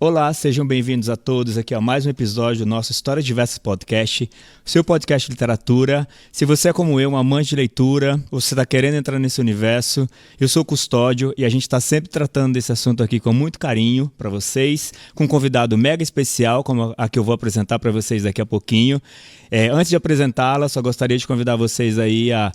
Olá, sejam bem-vindos a todos aqui a mais um episódio do nosso Histórias Diversas Podcast, seu podcast de literatura. Se você é como eu, um amante de leitura, ou você está querendo entrar nesse universo, eu sou o Custódio e a gente está sempre tratando desse assunto aqui com muito carinho para vocês, com um convidado mega especial, como a que eu vou apresentar para vocês daqui a pouquinho. Antes de apresentá-la, só gostaria de convidar vocês aí a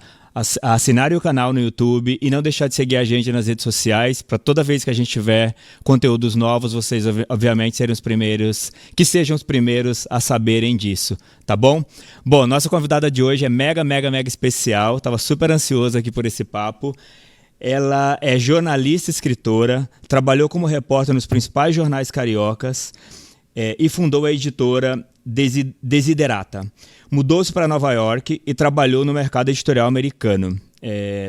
assinarem o canal no YouTube e não deixar de seguir a gente nas redes sociais, para toda vez que a gente tiver conteúdos novos, vocês obviamente serem os primeiros, que sejam os primeiros a saberem disso, tá bom? Bom, nossa convidada de hoje é mega especial, estava super ansioso aqui por esse papo. Ela é jornalista e escritora, trabalhou como repórter nos principais jornais cariocas e fundou a editora Desiderata. Mudou-se para Nova York e trabalhou no mercado editorial americano.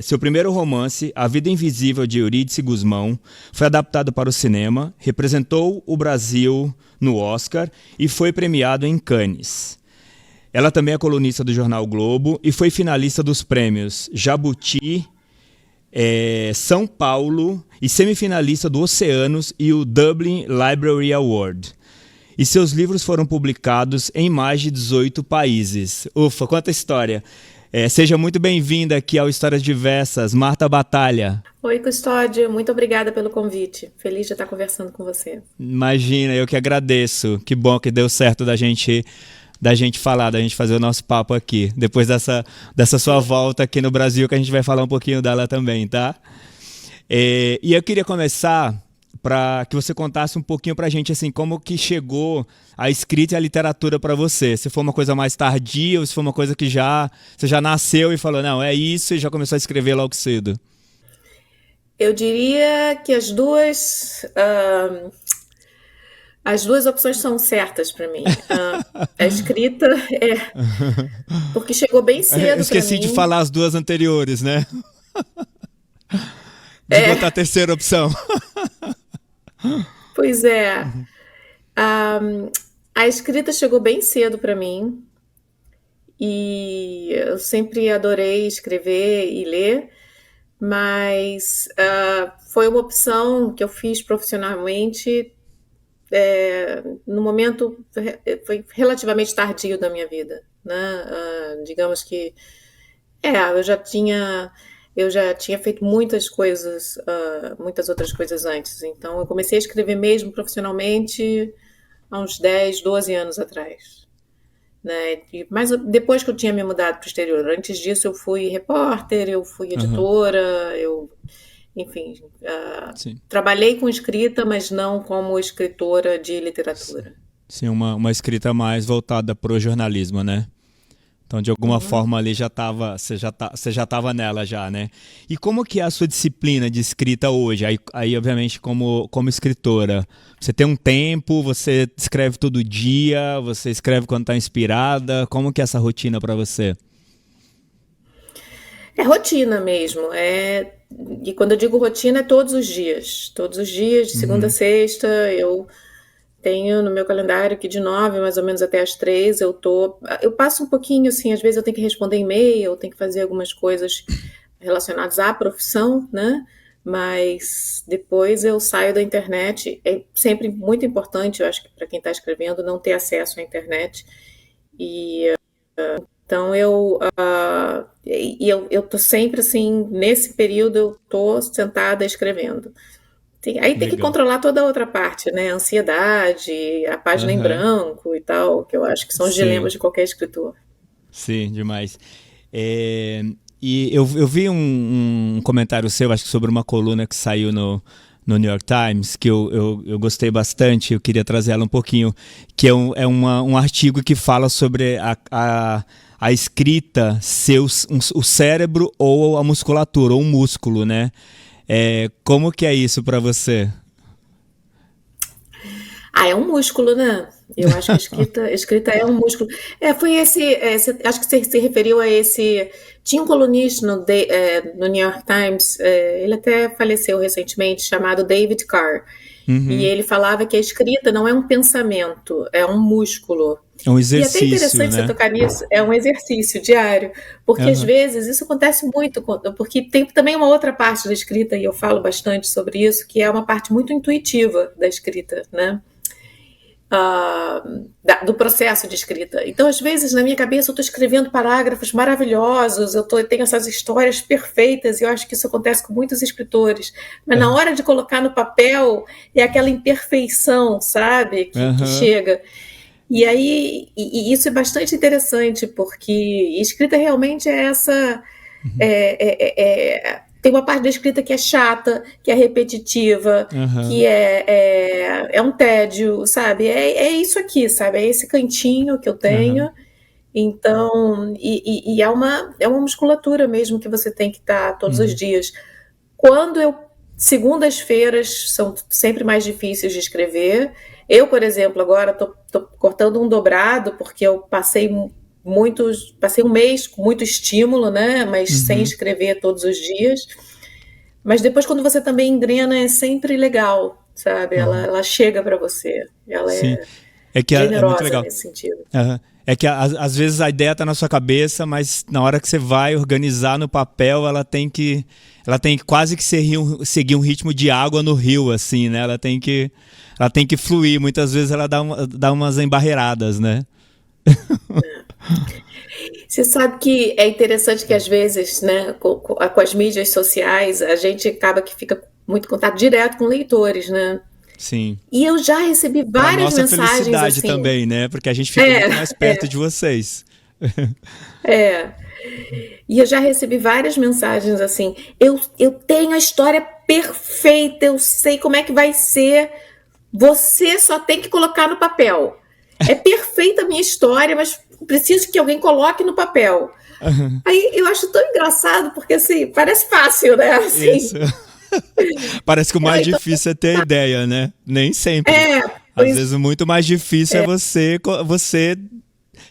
Seu primeiro romance, A Vida Invisível, de Eurídice Gusmão, foi adaptado para o cinema, representou o Brasil no Oscar e foi premiado em Cannes. Ela também é colunista do jornal Globo e foi finalista dos prêmios Jabuti, São Paulo e semifinalista do Oceanos e o Dublin Library Award. E seus livros foram publicados em mais de 18 países. Ufa, quanta história! Seja muito bem-vinda aqui ao Histórias Diversas, Marta Batalha. Oi, Custódio, muito obrigada pelo convite. Feliz de estar conversando com você. Imagina, eu que agradeço. Que bom que deu certo da gente falar, da gente fazer o nosso papo aqui. Depois dessa sua volta aqui no Brasil, que a gente vai falar um pouquinho dela também, tá? E eu queria começar para que você contasse um pouquinho para a gente assim, como que chegou a escrita e a literatura para você. Se foi uma coisa mais tardia ou se foi uma coisa que você já nasceu e falou, não, é isso, e já começou a escrever logo cedo. Eu diria que as duas opções são certas para mim. A escrita porque chegou bem cedo para mim. Esqueci de falar as duas anteriores, né? De botar a terceira opção. Pois é. A escrita chegou bem cedo para mim e eu sempre adorei escrever e ler, mas foi uma opção que eu fiz profissionalmente no momento foi relativamente tardio da minha vida, né? Digamos que eu já tinha feito muitas coisas, muitas outras coisas antes. Então, eu comecei a escrever mesmo profissionalmente há uns 10, 12 anos atrás. Né? Mas depois que eu tinha me mudado para o exterior, antes disso eu fui repórter, eu fui editora, enfim, trabalhei com escrita, mas não como escritora de literatura. Sim, uma escrita mais voltada para o jornalismo, né? Então, de alguma forma ali você já estava nela já, né? E como que é a sua disciplina de escrita hoje? Aí obviamente, como escritora, você tem um tempo, você escreve todo dia, você escreve quando está inspirada? Como que é essa rotina para você? É rotina mesmo. E quando eu digo rotina, é todos os dias. Todos os dias, de segunda a sexta, eu tenho no meu calendário que de 9 mais ou menos até as 3 eu passo um pouquinho assim, às vezes eu tenho que responder e-mail, eu tenho que fazer algumas coisas relacionadas à profissão, né? Mas depois eu saio da internet. É sempre muito importante, eu acho que para quem está escrevendo, não ter acesso à internet. Então eu tô sempre assim, nesse período eu tô sentada escrevendo. Aí tem que controlar toda a outra parte, né? A ansiedade, a página em branco e tal, que eu acho que são os dilemas de qualquer escritor. Sim, demais. E eu vi um comentário seu, acho que sobre uma coluna que saiu no New York Times, que eu gostei bastante, eu queria trazer ela um pouquinho, que é um artigo que fala sobre a escrita ser o cérebro ou a musculatura, ou um músculo, né? Como que é isso para você? É um músculo, né? Eu acho que a escrita é um músculo. Foi acho que você se referiu a esse. Tinha um colunista no New York Times, ele até faleceu recentemente, chamado David Carr. E ele falava que a escrita não é um pensamento, é um músculo. É um exercício, e até interessante, né, você tocar nisso, é um exercício diário, porque às vezes isso acontece muito, porque tem também uma outra parte da escrita, e eu falo bastante sobre isso, que é uma parte muito intuitiva da escrita, né? do processo de escrita. Então, às vezes, na minha cabeça, eu estou escrevendo parágrafos maravilhosos, eu tenho essas histórias perfeitas, e eu acho que isso acontece com muitos escritores. Mas na hora de colocar no papel, é aquela imperfeição, sabe, que chega. E aí, isso é bastante interessante, porque escrita realmente é essa... tem uma parte da escrita que é chata, que é repetitiva, que é um tédio, sabe? É isso aqui, sabe? É esse cantinho que eu tenho. Então, e é uma musculatura mesmo que você tem que estar todos os dias. Segundas-feiras são sempre mais difíceis de escrever. Eu, por exemplo, agora tô cortando um dobrado, porque eu passei um mês com muito estímulo, né? Mas sem escrever todos os dias. Mas depois, quando você também engrena, é sempre legal, sabe? Ela chega para você. Ela é generosa, é muito legal nesse sentido. É que às vezes a ideia tá na sua cabeça, mas na hora que você vai organizar no papel, ela tem que quase que seguir um ritmo de água no rio, assim, né? Ela tem que fluir. Muitas vezes ela dá umas embarreiradas, né? Você sabe que é interessante que às vezes, né, com as mídias sociais, a gente acaba que fica muito em contato direto com leitores, né? Sim. E eu já recebi várias mensagens nossa felicidade assim, também, né? Porque a gente fica muito mais perto de vocês. E eu já recebi várias mensagens assim, eu tenho a história perfeita, eu sei como é que vai ser, você só tem que colocar no papel. É perfeita a minha história, mas preciso que alguém coloque no papel. Aí eu acho tão engraçado, porque assim, parece fácil, né? Assim. Isso. Parece que o mais difícil é ter ideia, né? Nem sempre. Às vezes o muito mais difícil é você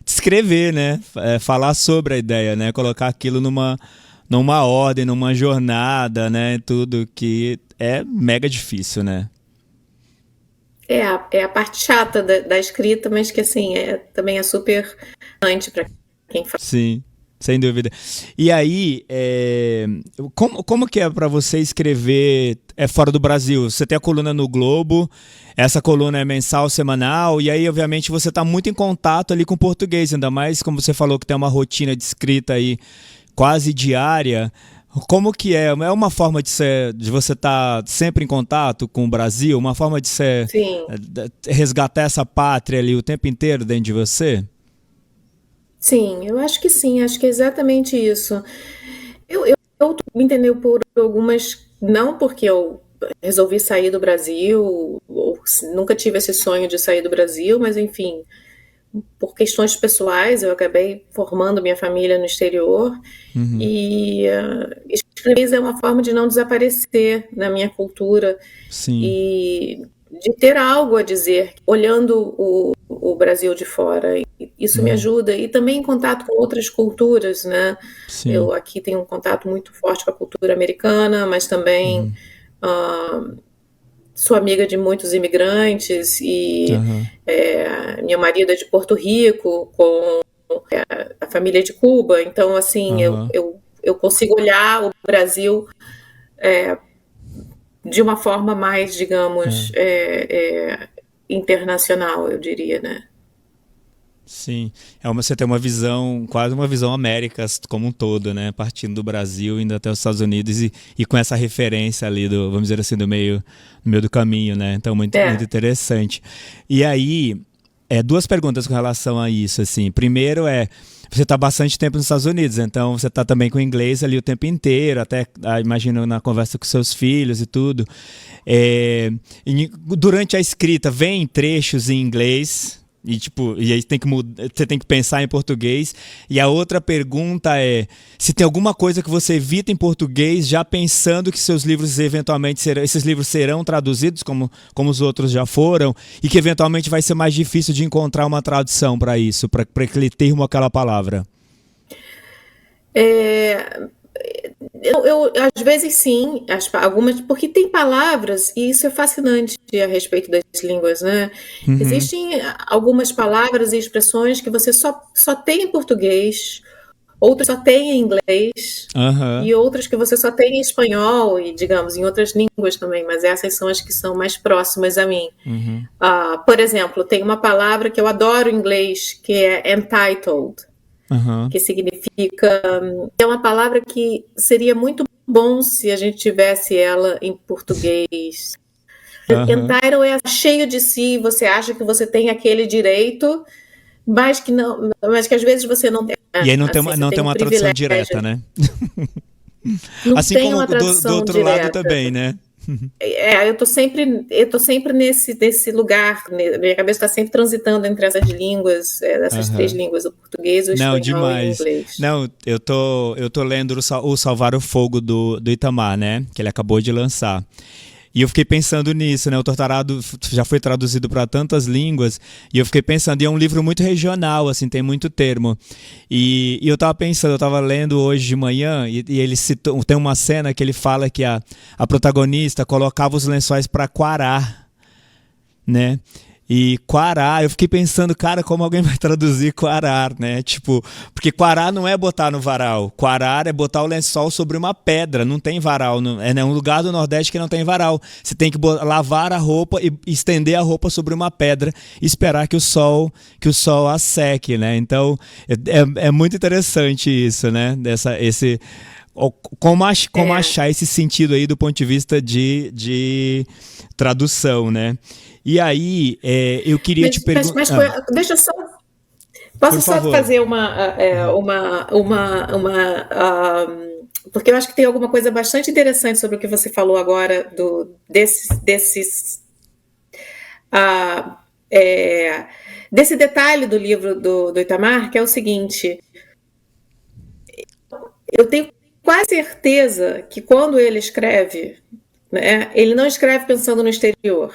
descrever, né? Falar sobre a ideia, né? Colocar aquilo numa ordem, numa jornada, né? Tudo que é mega difícil, né? É a parte chata da escrita, mas que assim, também é super importante para quem faz. Sim. Sem dúvida. E aí, como que é para você escrever fora do Brasil? Você tem a coluna no Globo, essa coluna é mensal, semanal, e aí, obviamente, você está muito em contato ali com o português, ainda mais como você falou que tem uma rotina de escrita aí quase diária. Como que é? É uma forma de você estar sempre em contato com o Brasil? Uma forma de você resgatar essa pátria ali o tempo inteiro dentro de você? Sim, eu acho que sim, acho que é exatamente isso. Eu me entendeu por algumas, não porque eu resolvi sair do Brasil, ou nunca tive esse sonho de sair do Brasil, mas enfim, por questões pessoais, eu acabei formando minha família no exterior, e escrever é uma forma de não desaparecer na minha cultura. Sim. E de ter algo a dizer, olhando o Brasil de fora. Isso me ajuda. E também em contato com outras culturas, né? Sim. Eu aqui tenho um contato muito forte com a cultura americana, mas também sou amiga de muitos imigrantes e meu marido é de Porto Rico, com a família de Cuba. Então, assim, eu consigo olhar o Brasil de uma forma mais, digamos, internacional, eu diria, né? Sim, você tem uma visão, quase uma visão Américas como um todo, né? Partindo do Brasil, indo até os Estados Unidos e com essa referência ali vamos dizer assim, no meio do caminho, né? Então, muito interessante. E aí, duas perguntas com relação a isso, assim. Primeiro você está bastante tempo nos Estados Unidos, então você está também com o inglês ali o tempo inteiro, até imagino na conversa com seus filhos e tudo. Durante a escrita, vem trechos em inglês, e aí você tem que pensar em português. E a outra pergunta é se tem alguma coisa que você evita em português, já pensando que seus livros eventualmente esses livros serão traduzidos como os outros já foram, e que eventualmente vai ser mais difícil de encontrar uma tradução para isso, para aquele termo, aquela palavra. Eu às vezes sim, algumas, porque tem palavras, e isso é fascinante a respeito das línguas, né? Existem algumas palavras e expressões que você só tem em português, outras só tem em inglês, Aham. e outras que você só tem em espanhol e, digamos, em outras línguas também, mas essas são as que são mais próximas a mim. Uhum. Por exemplo, tem uma palavra que eu adoro em inglês, que é entitled, Aham. que significa... É uma palavra que seria muito bom se a gente tivesse ela em português. Aham. Entitled é cheio de si, você acha que você tem aquele direito, mas que não, mas que às vezes você não tem. E aí não tem Assim, uma, você não tem tem um uma tradução privilégio. direta, né? Não Assim tem como uma do tradução outro lado direta. também, né? Eu tô sempre nesse lugar. Minha cabeça está sempre transitando entre essas línguas, essas três Aham. línguas: o português, o Não, espanhol e o demais. inglês. Não, eu tô lendo o Salvar o Fogo do Itamar, né? Que ele acabou de lançar. E eu fiquei pensando nisso, né? O Torturado já foi traduzido para tantas línguas, e eu fiquei pensando, e é um livro muito regional, assim, tem muito termo. E eu tava pensando, eu tava lendo hoje de manhã, e ele citou, tem uma cena que ele fala que a protagonista colocava os lençóis para quarar, né? E quarar, eu fiquei pensando, cara, como alguém vai traduzir quarar, né? Tipo, porque quarar não é botar no varal. Quarar é botar o lençol sobre uma pedra, não tem varal. É um lugar do Nordeste que não tem varal. Você tem que lavar a roupa e estender a roupa sobre uma pedra e esperar que o sol a seque, né? Então, é muito interessante isso, né? Como achar esse sentido aí do ponto de vista de tradução, né? E aí, eu queria te Mas perguntar. deixa eu só. Por Posso só favor. fazer Uhum. porque eu acho que tem alguma coisa bastante interessante sobre o que você falou agora ah, é, desse detalhe do livro do Itamar, que é o seguinte: eu tenho quase certeza que quando ele escreve, né, ele não escreve pensando no exterior.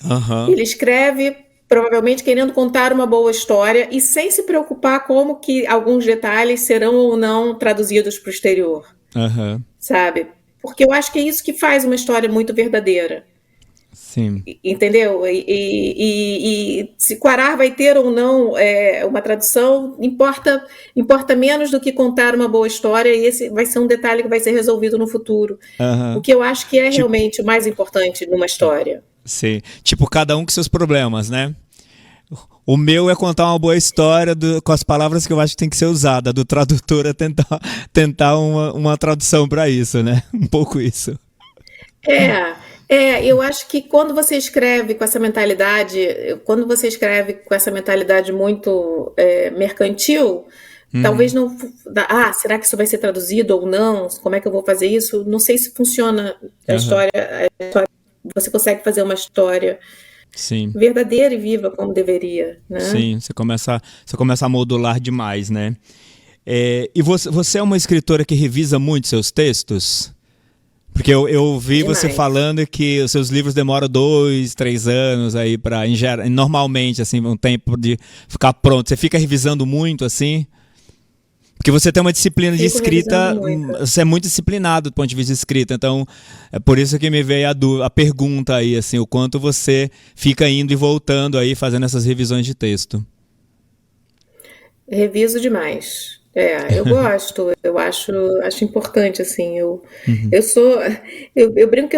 Aham. Ele escreve provavelmente querendo contar uma boa história e sem se preocupar como que alguns detalhes serão ou não traduzidos para o exterior, Aham. sabe? Porque eu acho que é isso que faz uma história muito verdadeira. Sim. Entendeu? E se Quarar vai ter ou não uma tradução, importa menos do que contar uma boa história, e esse vai ser um detalhe que vai ser resolvido no futuro. O Aham. que eu acho que é Tipo, realmente o mais importante numa história. sim. Tipo, cada um com seus problemas, né? O meu é contar uma boa história com as palavras que eu acho que tem que ser usada. Do tradutor é tentar uma tradução para isso, né? Um pouco isso. Eu acho que quando você escreve com essa mentalidade muito mercantil, talvez Uhum. não. Será que isso vai ser traduzido ou não? Como é que eu vou fazer isso? Não sei se funciona a Aham. história. Você consegue fazer uma história Sim. verdadeira e viva como deveria, né? Sim, você começa a modular demais, né? E você é uma escritora que revisa muito seus textos? Porque eu vi você Demais. falando que os seus livros demoram 2, 3 anos aí para normalmente assim um tempo de ficar pronto. Você fica revisando muito assim? Porque você tem uma disciplina de Fico revisando escrita, muito. você é muito disciplinado do ponto de vista de escrita, então é por isso que me veio a pergunta aí, assim, o quanto você fica indo e voltando aí, fazendo essas revisões de texto. Reviso demais. Eu gosto, eu acho importante, assim, Uhum. eu sou, eu brinco que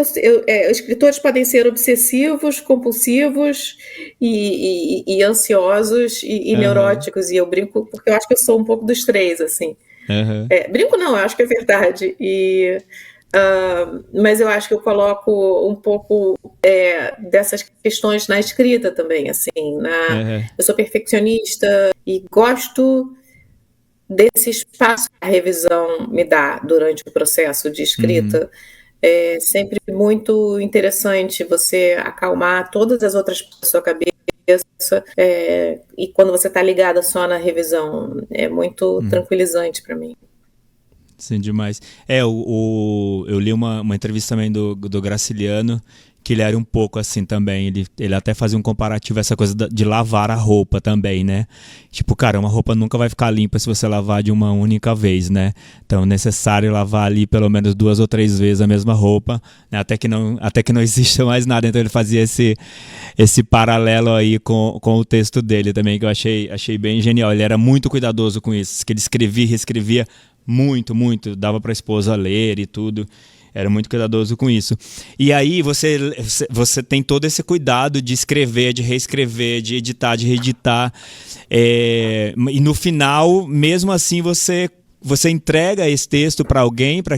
escritores podem ser obsessivos, compulsivos e ansiosos e Aham. neuróticos, e eu brinco porque eu acho que eu sou um pouco dos três, assim. Aham. Brinco não, eu acho que é verdade, mas eu acho que eu coloco um pouco dessas questões na escrita também, assim, Aham. eu sou perfeccionista e gosto desse espaço que a revisão me dá durante o processo de Uhum. escrita. É sempre muito interessante você acalmar todas as outras partes da sua cabeça, e quando você está ligada só na revisão, é muito Uhum. tranquilizante para mim. Sim, demais. Eu li uma entrevista também do Graciliano, que ele era um pouco assim também. Ele até fazia um comparativo a essa coisa de lavar a roupa também, né? Tipo, cara, uma roupa nunca vai ficar limpa se você lavar de uma única vez, né? Então é necessário lavar ali pelo menos 2 ou 3 vezes a mesma roupa, né? Até que não exista mais nada. Então ele fazia esse paralelo aí com o texto dele também, que eu achei bem genial. Ele era muito cuidadoso com isso, que ele escrevia e reescrevia muito, dava para a esposa ler e tudo. Era muito cuidadoso com isso. E aí você tem todo esse cuidado de escrever, de reescrever, de editar, de reeditar. E no final, mesmo assim, você entrega esse texto para alguém, para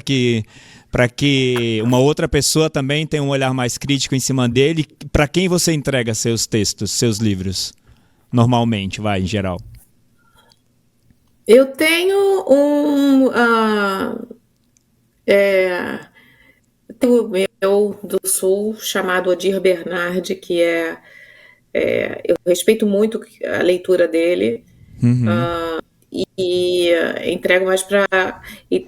que uma outra pessoa também tenha um olhar mais crítico em cima dele. Para quem você entrega seus textos, seus livros? Normalmente, em geral. Eu tenho o meu do Sul, chamado Odir Bernardi, que eu respeito muito a leitura dele, e entrego mais para...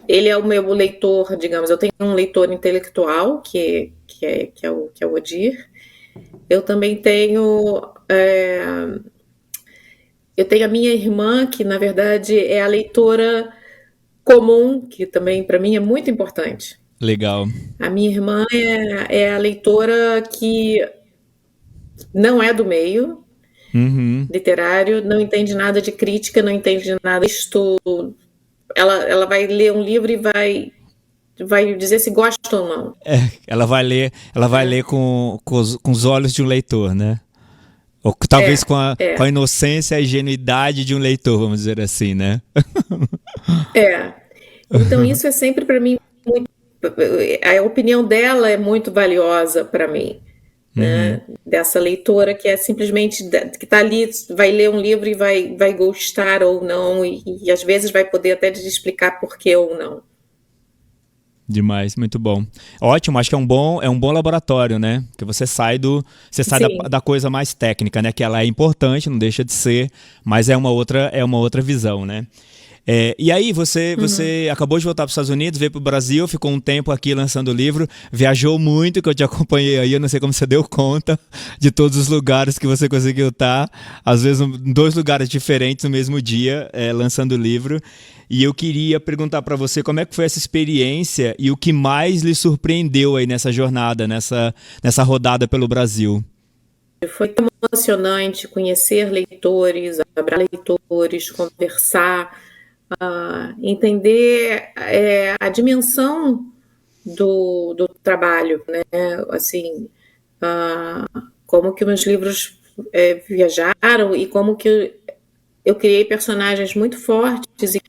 Ele é o meu leitor, digamos, eu tenho um leitor intelectual, que é o Odir. Eu também tenho... eu tenho a minha irmã, que na verdade é a leitora comum, que também para mim é muito importante. Legal. A minha irmã é a leitora que não é do meio literário, não entende nada de crítica, não entende nada disto. Ela vai ler um livro e vai dizer se gosta ou não. Ela vai ler com os olhos de um leitor, né? Ou talvez com a inocência e ingenuidade de um leitor, vamos dizer assim, né? Então isso é sempre para mim muito... A opinião dela é muito valiosa para mim, né? Dessa leitora que é simplesmente que está ali, vai ler um livro e vai gostar ou não, e às vezes vai poder até explicar por que ou não. Demais, muito bom. Ótimo, acho que é um bom laboratório, né? Porque você sai da coisa mais técnica, né? Que ela é importante, não deixa de ser, mas é uma outra visão, né? E aí você acabou de voltar para os Estados Unidos, veio para o Brasil, ficou um tempo aqui lançando o livro, viajou muito, que eu te acompanhei aí, eu não sei como você deu conta de todos os lugares que você conseguiu estar, às vezes em 2 lugares diferentes no mesmo dia, lançando o livro. E eu queria perguntar para você como é que foi essa experiência e o que mais lhe surpreendeu aí nessa jornada, nessa rodada pelo Brasil. Foi emocionante conhecer leitores, abraçar leitores, conversar, entender a dimensão do trabalho, né? Assim, como que meus livros viajaram e como que eu criei personagens muito fortes e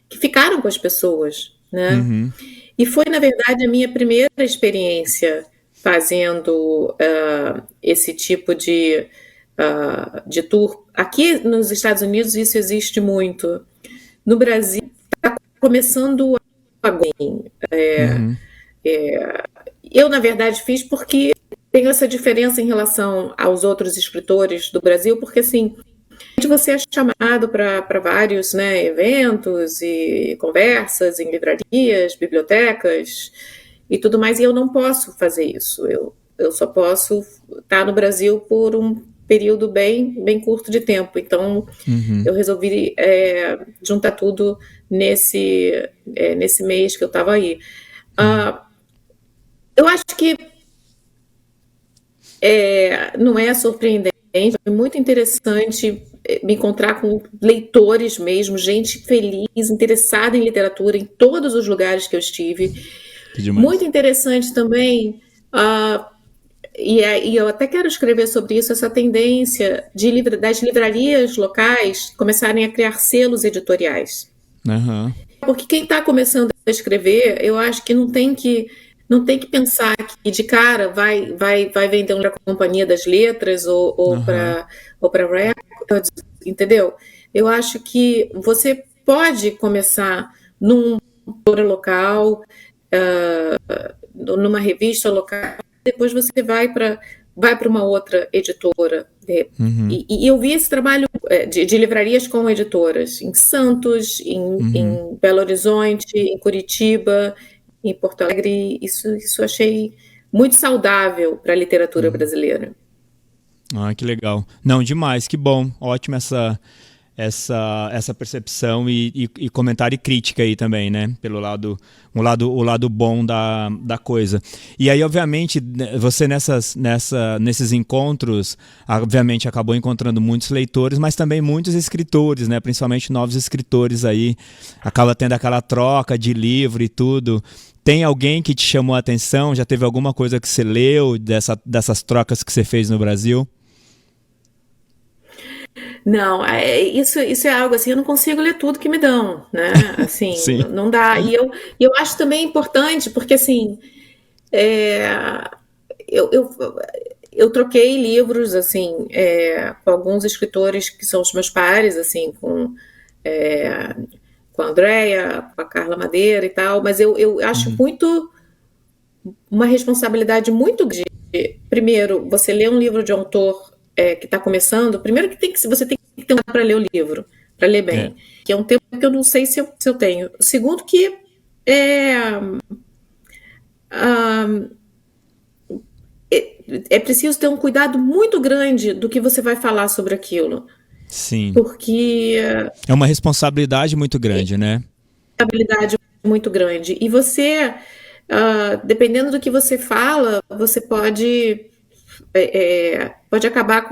que ficaram com as pessoas, né? E foi, na verdade, a minha primeira experiência fazendo esse tipo de tour. Aqui nos Estados Unidos isso existe muito. No Brasil está começando agora. Eu, na verdade, fiz porque tenho essa diferença em relação aos outros escritores do Brasil, porque assim, você é chamado para vários, né, eventos e conversas em livrarias, bibliotecas e tudo mais, e eu não posso fazer isso. Eu só posso estar no Brasil por um período bem curto de tempo. Então, eu resolvi juntar tudo nesse mês que eu estava aí. Eu acho que não é surpreendente, é muito interessante me encontrar com leitores mesmo, gente feliz, interessada em literatura em todos os lugares que eu estive. Muito interessante também, e eu até quero escrever sobre isso, essa tendência das livrarias locais começarem a criar selos editoriais. Porque quem está começando a escrever, eu acho que não tem que pensar que de cara vai vender para a Companhia das Letras ou para Records, entendeu? Eu acho que você pode começar num editora local, numa revista local, depois você vai para uma outra editora. E eu vi esse trabalho de livrarias com editoras em Santos, em Belo Horizonte, em Curitiba, em Porto Alegre. Isso achei muito saudável para a literatura brasileira. Ah, que legal. Não, demais, que bom. Ótima essa percepção e comentário e crítica aí também, né? Pelo o lado bom da coisa. E aí, obviamente, você nesses encontros, obviamente, acabou encontrando muitos leitores, mas também muitos escritores, né? Principalmente novos escritores aí. Acaba tendo aquela troca de livro e tudo. Tem alguém que te chamou a atenção? Já teve alguma coisa que você leu dessas trocas que você fez no Brasil? Não, isso é algo assim, eu não consigo ler tudo que me dão, né? Assim, Sim. não dá. E eu acho também importante, porque assim, é, eu, eu, eu troquei livros assim com alguns escritores que são os meus pares, assim, com a Andrea, com a Carla Madeira e tal, mas eu acho uma responsabilidade muito grande. Primeiro, você lê um livro de um autor que está começando, primeiro que você tem que ter um tempo para ler o livro, para ler bem, que é um tempo que eu não sei se eu tenho. Segundo que é preciso ter um cuidado muito grande do que você vai falar sobre aquilo. Sim. Porque é uma responsabilidade muito grande, né? Responsabilidade muito grande. E você, dependendo do que você fala, você pode acabar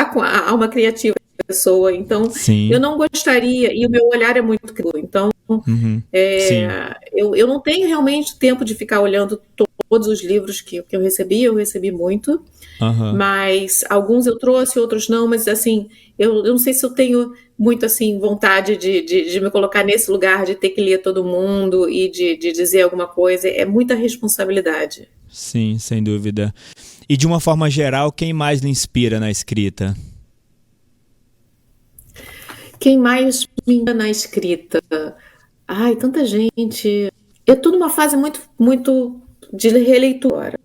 com a alma criativa da pessoa. Então, Sim. eu não gostaria, e o meu olhar é muito cru. Então, eu não tenho realmente tempo de ficar olhando todos os livros que eu recebi muito, mas alguns eu trouxe, outros não, mas assim, eu não sei se eu tenho muito assim vontade de me colocar nesse lugar de ter que ler todo mundo e de dizer alguma coisa. É muita responsabilidade. Sim, sem dúvida. E de uma forma geral, quem mais lhe inspira na escrita? Quem mais me inspira na escrita? Ai, tanta gente. Eu estou numa fase muito de releitura.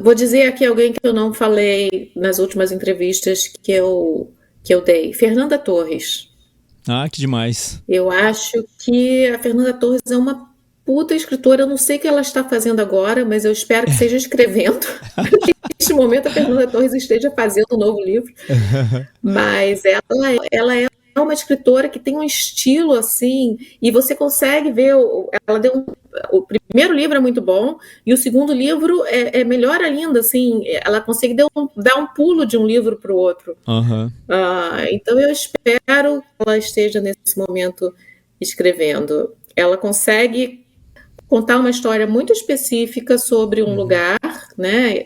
Vou dizer aqui alguém que eu não falei nas últimas entrevistas que eu dei. Fernanda Torres. Ah, que demais. Eu acho que a Fernanda Torres é uma puta escritora. Eu não sei o que ela está fazendo agora, mas eu espero que seja escrevendo. Neste momento a Fernanda Torres esteja fazendo um novo livro. Mas ela é uma escritora que tem um estilo assim, e você consegue ver, o primeiro livro é muito bom, e o segundo livro é melhor ainda, assim, ela consegue dar um pulo de um livro para o outro. Então eu espero que ela esteja nesse momento escrevendo. Ela consegue contar uma história muito específica sobre um lugar, né?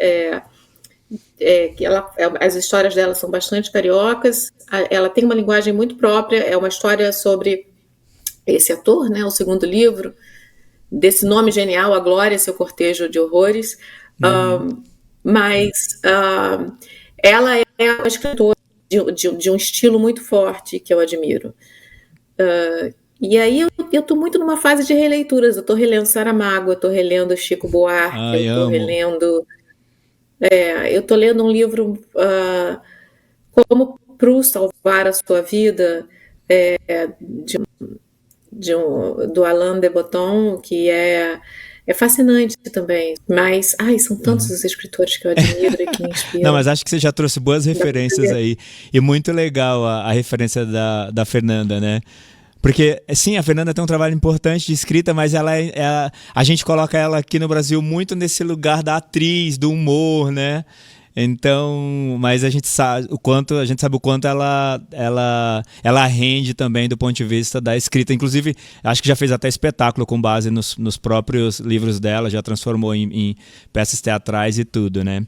As histórias dela são bastante cariocas, ela tem uma linguagem muito própria, é uma história sobre esse ator, né, o segundo livro, desse nome genial, A Glória, Seu Cortejo de Horrores, mas ela é uma escritora de um estilo muito forte que eu admiro. E aí eu estou muito numa fase de releituras, eu estou relendo Saramago, eu estou relendo Chico Buarque, eu estou relendo... eu estou lendo um livro Como Proust Salvar a Sua Vida, do Alain de Botton, que é fascinante também. Mas, são tantos os escritores que eu admiro e que me inspiram. Não, mas acho que você já trouxe boas referências aí. E muito legal a referência da Fernanda, né? Porque, sim, a Fernanda tem um trabalho importante de escrita, mas a gente coloca ela aqui no Brasil muito nesse lugar da atriz, do humor, né? Então, mas a gente sabe o quanto ela rende também do ponto de vista da escrita. Inclusive, acho que já fez até espetáculo com base nos próprios livros dela, já transformou em peças teatrais e tudo, né?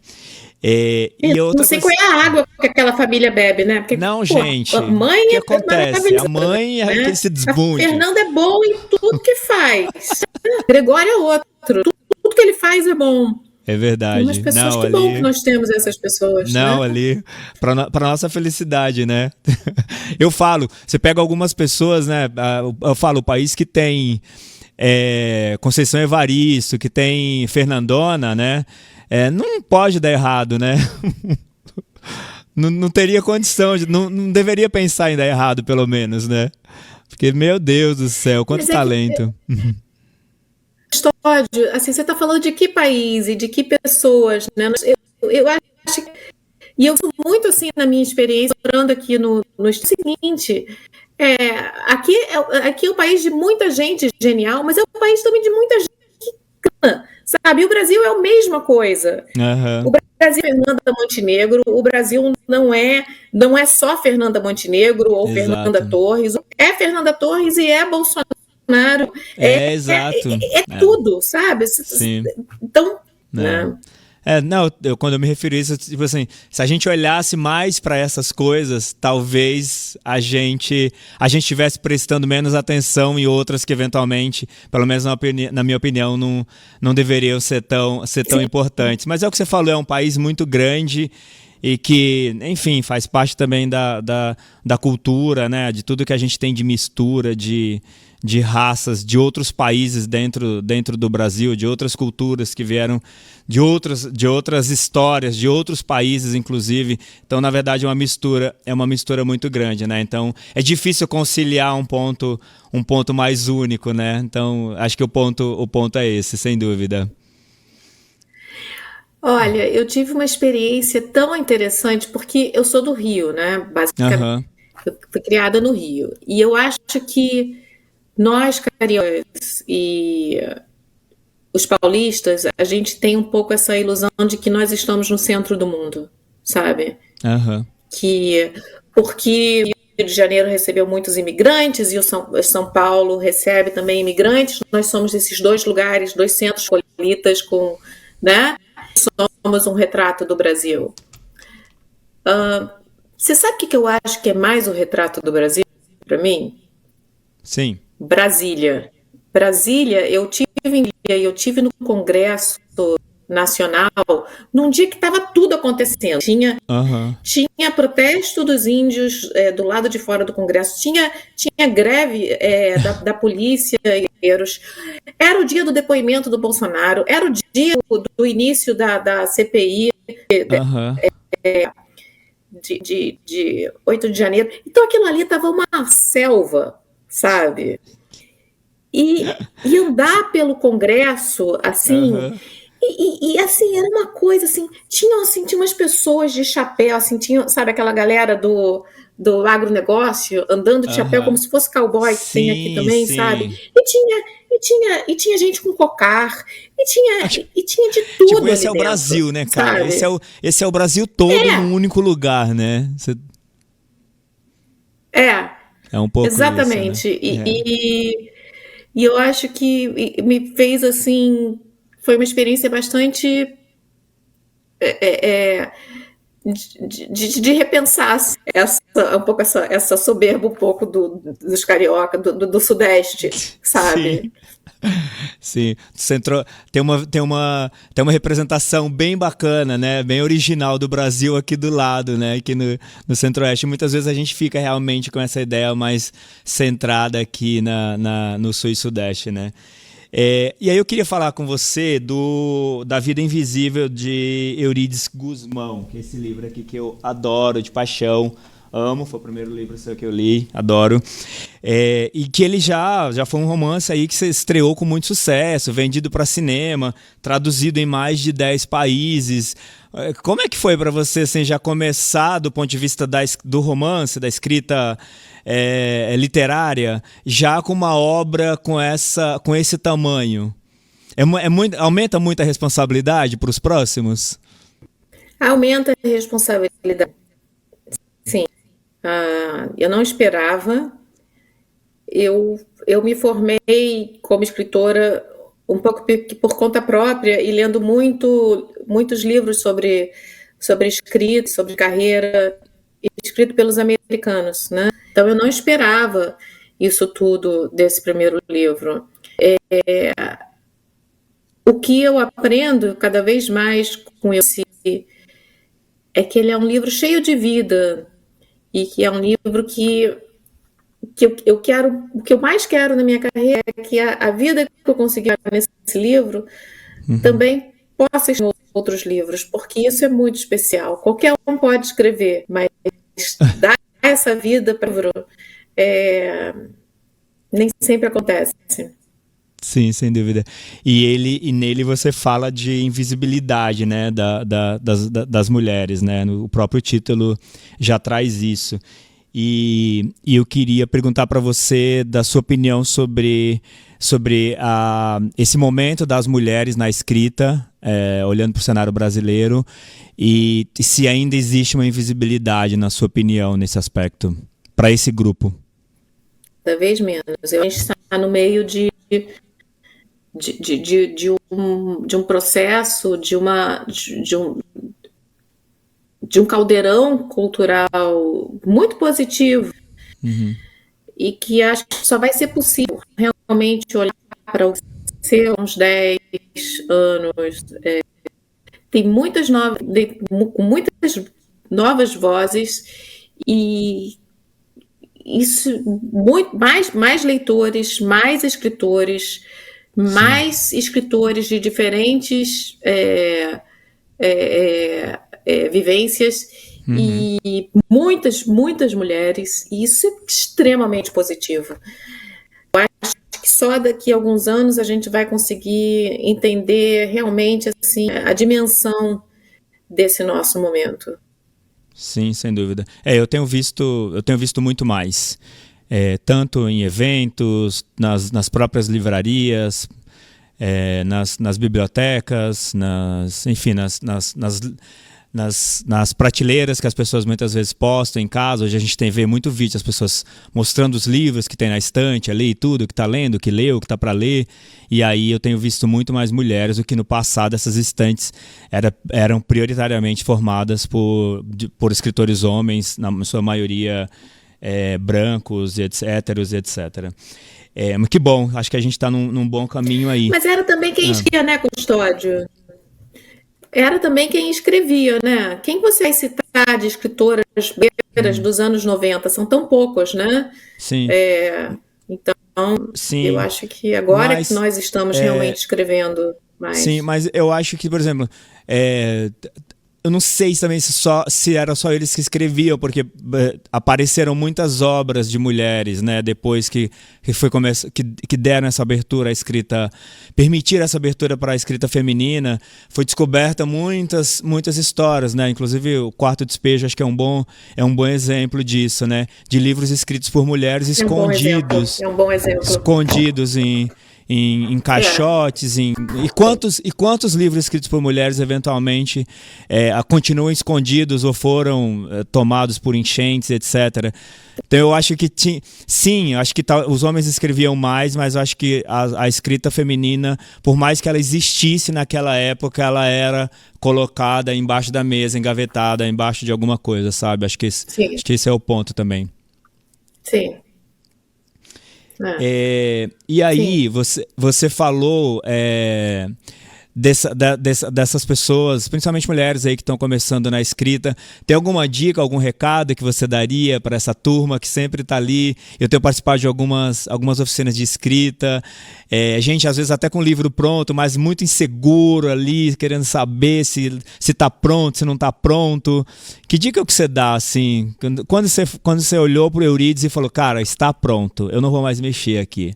Não sei qual é a água que aquela família bebe, né? Porque, não, gente. A mãe o que acontece? A mãe é aquele se desbunde. A Fernanda é boa em tudo que faz. Gregório é outro. Tudo que ele faz é bom. É verdade. Tem umas pessoas, que bom que nós temos essas pessoas. Não, né? Ali, pra nossa felicidade, né? Eu falo, você pega algumas pessoas, né? Eu falo, o país que tem Conceição Evaristo, que tem Fernandona, né? Não pode dar errado, né? não teria condição, não deveria pensar em dar errado, pelo menos, né? Porque, meu Deus do céu, quanto talento. custódio, assim, você está falando de que país e de que pessoas, né? Eu acho que, e eu sou muito assim na minha experiência, morando aqui no seguinte, aqui é um país de muita gente genial, mas é um país também de muita gente que cana, sabe? E o Brasil é a mesma coisa. Aham. O Brasil é Fernanda Montenegro, o Brasil não é só Fernanda Montenegro ou Fernanda Exato. Torres, é Fernanda Torres e é Bolsonaro, Exato. é tudo, sabe? Sim. Então, Né? né? Não, quando eu me refiro a isso, tipo assim, se a gente olhasse mais para essas coisas, talvez a gente estivesse prestando menos atenção em outras que eventualmente, pelo menos na minha opinião, não deveriam ser tão importantes. Mas é o que você falou, é um país muito grande e que, enfim, faz parte também da cultura, né? De tudo que a gente tem de mistura, de raças, de outros países dentro do Brasil, de outras culturas que vieram de outras histórias, de outros países, inclusive. Então, na verdade, é uma mistura muito grande, né? Então, é difícil conciliar um ponto mais único, né? Então, acho que o ponto é esse, sem dúvida. Olha, eu tive uma experiência tão interessante, porque eu sou do Rio, né? Basicamente, Aham, eu fui criada no Rio. E eu acho que nós, cariocas e os paulistas, a gente tem um pouco essa ilusão de que nós estamos no centro do mundo, sabe? aham, Que porque o Rio de Janeiro recebeu muitos imigrantes e o São Paulo recebe também imigrantes, nós somos esses dois lugares, dois centros cosmopolitas com, né? Somos um retrato do Brasil. Você sabe o que eu acho que é mais o retrato do Brasil para mim? sim, Brasília. Brasília, eu tive no Congresso Nacional num dia que estava tudo acontecendo. aham, Tinha protesto dos índios do lado de fora do Congresso, tinha greve da polícia. Era o dia do depoimento do Bolsonaro, era o dia do início da CPI aham, de 8 de janeiro. Então aquilo ali estava uma selva, sabe? E andar pelo Congresso, assim, aham, assim, era uma coisa, assim, tinha umas pessoas de chapéu, assim, sabe, aquela galera do agronegócio andando de chapéu como aham. se fosse cowboy que tem aqui Sim, também, sabe? sim. E tinha gente com cocar, e tinha de Tipo, tudo esse ali é o dentro, Brasil, né, cara? sabe? Esse é o Brasil todo num único lugar, né? É, É um pouco isso, né? exatamente. E, É. e, e eu acho que me fez assim, foi uma experiência bastante de repensar assim, um pouco essa soberba um pouco dos carioca, do Sudeste, Sim, sabe? sim. Tem uma representação bem bacana, né? Bem original do Brasil aqui do lado, né? Aqui no Centro-Oeste. Muitas vezes a gente fica realmente com essa ideia mais centrada aqui no Sul e Sudeste, né? E aí eu queria falar com você da Vida Invisível de Eurídice Gusmão, que é esse livro aqui que eu adoro de paixão, amo, foi o primeiro livro seu que eu li, adoro. E que ele já foi um romance aí que se estreou com muito sucesso, vendido para cinema, traduzido em mais de 10 países. Como é que foi para você assim, já começar do ponto de vista do romance, da escrita literária, já com uma obra com esse tamanho? Aumenta muito a responsabilidade para os próximos? Aumenta a responsabilidade. Sim, eu não esperava. Eu me formei como escritora um pouco por conta própria e lendo muitos livros sobre escrita, sobre carreira, escrito pelos americanos, né? Então eu não esperava isso tudo desse primeiro livro. O que eu aprendo cada vez mais com esse é que ele é um livro cheio de vida e que é um livro que eu quero, o que eu mais quero na minha carreira é que a vida que eu consegui nesse livro Uhum. também possa estar em outros livros, porque isso é muito especial. Qualquer um pode escrever, mas dar essa vida para o livro nem sempre acontece. Sim, sem dúvida. E nele você fala de invisibilidade, né, das mulheres, né? O próprio título já traz isso. E eu queria perguntar para você da sua opinião sobre esse momento das mulheres na escrita, olhando para o cenário brasileiro, e se ainda existe uma invisibilidade, na sua opinião, nesse aspecto, para esse grupo. Cada vez menos. A gente está no meio de um processo, de um caldeirão cultural muito positivo, e que acho que só vai ser possível realmente olhar para o ser uns 10 anos. Tem muitas novas vozes, e isso, mais leitores, mais escritores, mais escritores de diferentes vivências, e muitas mulheres, e isso é extremamente positivo. Eu acho que só daqui a alguns anos a gente vai conseguir entender realmente assim, a dimensão desse nosso momento. Sim, sem dúvida. Eu tenho visto muito mais. Tanto em eventos, nas próprias livrarias, nas bibliotecas, enfim, nas prateleiras que as pessoas muitas vezes postam em casa. Hoje a gente vê muito vídeo, as pessoas mostrando os livros que tem na estante ali, tudo que está lendo, que leu, que está para ler. E aí eu tenho visto muito mais mulheres do que no passado. Essas estantes eram prioritariamente formadas por escritores homens, na sua maioria brancos, héteros, etc. Mas que bom, acho que a gente está num bom caminho aí. Mas era também quem escrevia, né, Custódio? Era também quem escrevia, né? Quem você vai citar de escritoras brasileiras dos anos 90? São tão poucos, né? Sim. Então, sim, eu acho que agora que nós estamos realmente escrevendo mais. Sim, mas eu acho que, por exemplo, eu não sei também se era só eles que escreviam, porque apareceram muitas obras de mulheres, né? Depois que deram essa abertura à escrita, permitiram essa abertura para a escrita feminina, foi descoberta muitas histórias, né? Inclusive o Quarto Despejo, acho que é um bom exemplo disso, né? De livros escritos por mulheres escondidos, é um bom exemplo. Escondidos em caixotes, e quantos livros escritos por mulheres eventualmente continuam escondidos ou foram tomados por enchentes, etc. Então eu acho que acho que os homens escreviam mais, mas eu acho que a escrita feminina, por mais que ela existisse naquela época, ela era colocada embaixo da mesa, engavetada embaixo de alguma coisa, sabe? Acho que esse é o ponto também. Sim. E aí, você falou dessas pessoas, principalmente mulheres aí que estão começando na escrita. Tem alguma dica, algum recado que você daria para essa turma que sempre está ali? Eu tenho participado de algumas oficinas de escrita. Gente, às vezes até com o livro pronto, mas muito inseguro ali, querendo saber se está pronto, se não está pronto. Que dica que você dá, assim, quando você olhou para o Eurídice e falou, cara, está pronto, eu não vou mais mexer aqui?